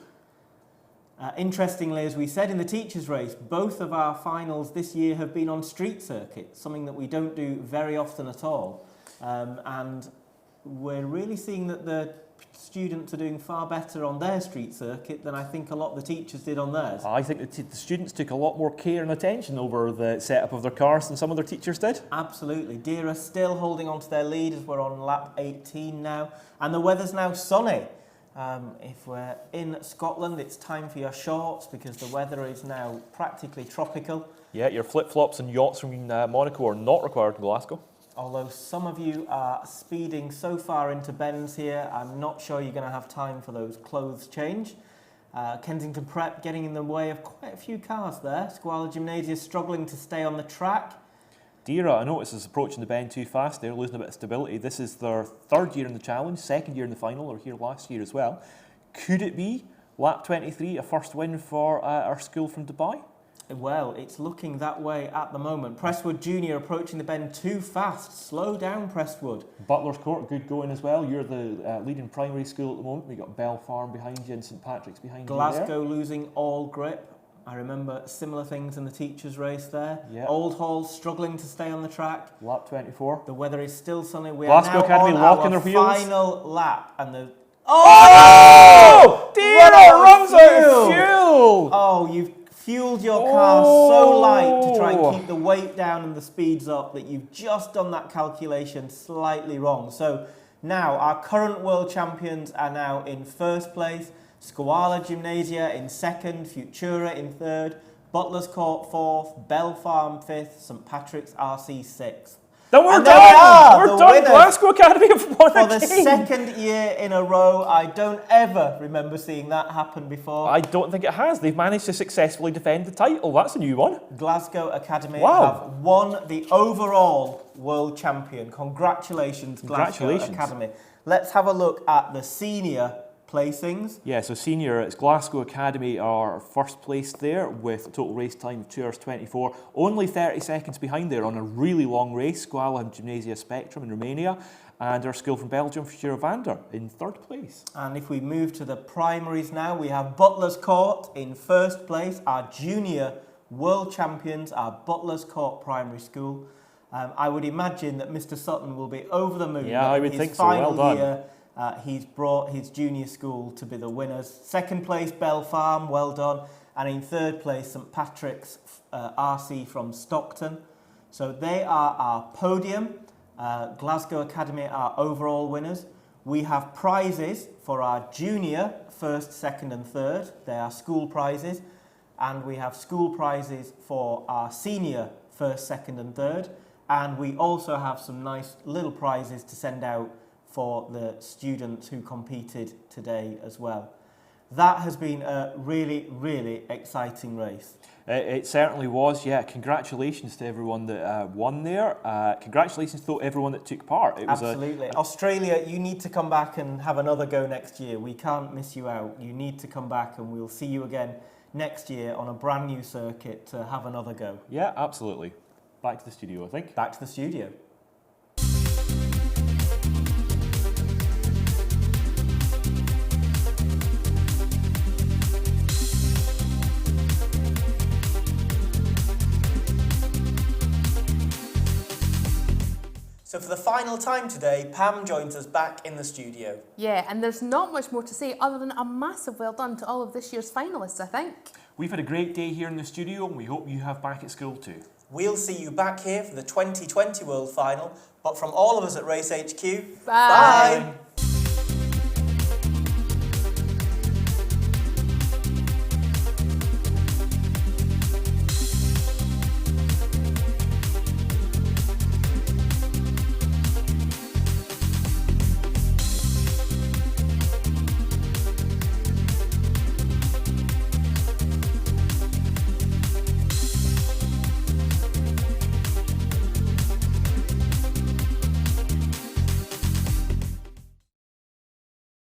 [SPEAKER 1] Interestingly, as we said in the teachers' race, both of our finals this year have been on street circuit, something that we don't do very often at all. And we're really seeing that the students are doing far better on their street circuit than I think a lot of the teachers did on theirs.
[SPEAKER 2] I think the students took a lot more care and attention over the setup of their cars than some of their teachers did.
[SPEAKER 1] Absolutely. Dira still holding on to their lead as we're on lap 18 now. And the weather's now sunny. If we're in Scotland, it's time for your shorts because the weather is now practically tropical.
[SPEAKER 2] Yeah, your flip-flops and yachts from Monaco are not required in Glasgow.
[SPEAKER 1] Although some of you are speeding so far into bends here, I'm not sure you're going to have time for those clothes change. Kensington Prep getting in the way of quite a few cars there. Squala Gymnasia struggling to stay on the track.
[SPEAKER 2] Dira, I notice, is approaching the bend too fast. They're losing a bit of stability. This is their third year in the challenge, second year in the final. They were here last year as well. Could it be lap 23, a first win for our school from Dubai?
[SPEAKER 1] Well, it's looking that way at the moment. Prestwood Junior approaching the bend too fast. Slow down, Prestwood.
[SPEAKER 2] Butler's Court, good going as well. You're the leading primary school at the moment. We've got Bell Farm behind you and St Patrick's behind you there.
[SPEAKER 1] Glasgow losing all grip. I remember similar things in the teachers' race there.
[SPEAKER 2] Yeah.
[SPEAKER 1] Old Hall struggling to stay on the track.
[SPEAKER 2] Lap 24.
[SPEAKER 1] The weather is still sunny. We
[SPEAKER 2] Glasgow
[SPEAKER 1] are now
[SPEAKER 2] Academy
[SPEAKER 1] on
[SPEAKER 2] locking
[SPEAKER 1] our
[SPEAKER 2] their wheels.
[SPEAKER 1] final lap, and the
[SPEAKER 2] Oh! Dira runs out of fuel!
[SPEAKER 1] Oh, you've fueled your car so light to try and keep the weight down and the speeds up that you've just done that calculation slightly wrong. So now our current world champions are now in first place. Squala Gymnasia in second, Futura in third, Butler's Court fourth, Bell Farm fifth, St Patrick's RC sixth.
[SPEAKER 2] Then we're
[SPEAKER 1] And
[SPEAKER 2] done!
[SPEAKER 1] there we are,
[SPEAKER 2] We're
[SPEAKER 1] the
[SPEAKER 2] done!
[SPEAKER 1] winners.
[SPEAKER 2] Glasgow Academy have won
[SPEAKER 1] For the
[SPEAKER 2] again.
[SPEAKER 1] second year in a row, I don't ever remember seeing that happen before.
[SPEAKER 2] I don't think it has. They've managed to successfully defend the title. That's a new one.
[SPEAKER 1] Glasgow Academy
[SPEAKER 2] Wow.
[SPEAKER 1] have won the overall world champion. Congratulations,
[SPEAKER 2] Congratulations.
[SPEAKER 1] Glasgow Academy. Let's have a look at the senior placings.
[SPEAKER 2] Yeah, so senior, it's Glasgow Academy are first place there with a total race time of 2 hours 24. Only 30 seconds behind there on a really long race, Squala and Gymnasia Spectrum in Romania. And our school from Belgium, Futura Vander, in third place.
[SPEAKER 1] And if we move to the primaries now, we have Butler's Court in first place. Our junior world champions are Butler's Court Primary School. I would imagine that Mr. Sutton will be over the moon.
[SPEAKER 2] Yeah, I would
[SPEAKER 1] his
[SPEAKER 2] think so. Well
[SPEAKER 1] final
[SPEAKER 2] done.
[SPEAKER 1] year, he's brought his junior school to be the winners. Second place, Bell Farm, well done. And in third place, St Patrick's RC from Stockton. So they are our podium. Glasgow Academy are overall winners. We have prizes for our junior first, second and third. They are school prizes. And we have school prizes for our senior first, second and third. And we also have some nice little prizes to send out for the students who competed today as well. That has been a really, really exciting race.
[SPEAKER 2] It certainly was, yeah. Congratulations to everyone that won there. Congratulations to everyone that took part. It was
[SPEAKER 1] Absolutely. Australia, you need to come back and have another go next year. We can't miss you out. You need to come back and we'll see you again next year on a brand new circuit to have another go.
[SPEAKER 2] Yeah, absolutely. Back to the studio, I think.
[SPEAKER 1] Back to the studio. So for the final time today, Pam joins us back in the studio.
[SPEAKER 3] Yeah, and there's not much more to say other than a massive well done to all of this year's finalists, I think.
[SPEAKER 2] We've had a great day here in the studio and we hope you have back at school too.
[SPEAKER 1] We'll see you back here for the 2020 World Final, but from all of us at Race HQ,
[SPEAKER 3] Bye.
[SPEAKER 1] bye.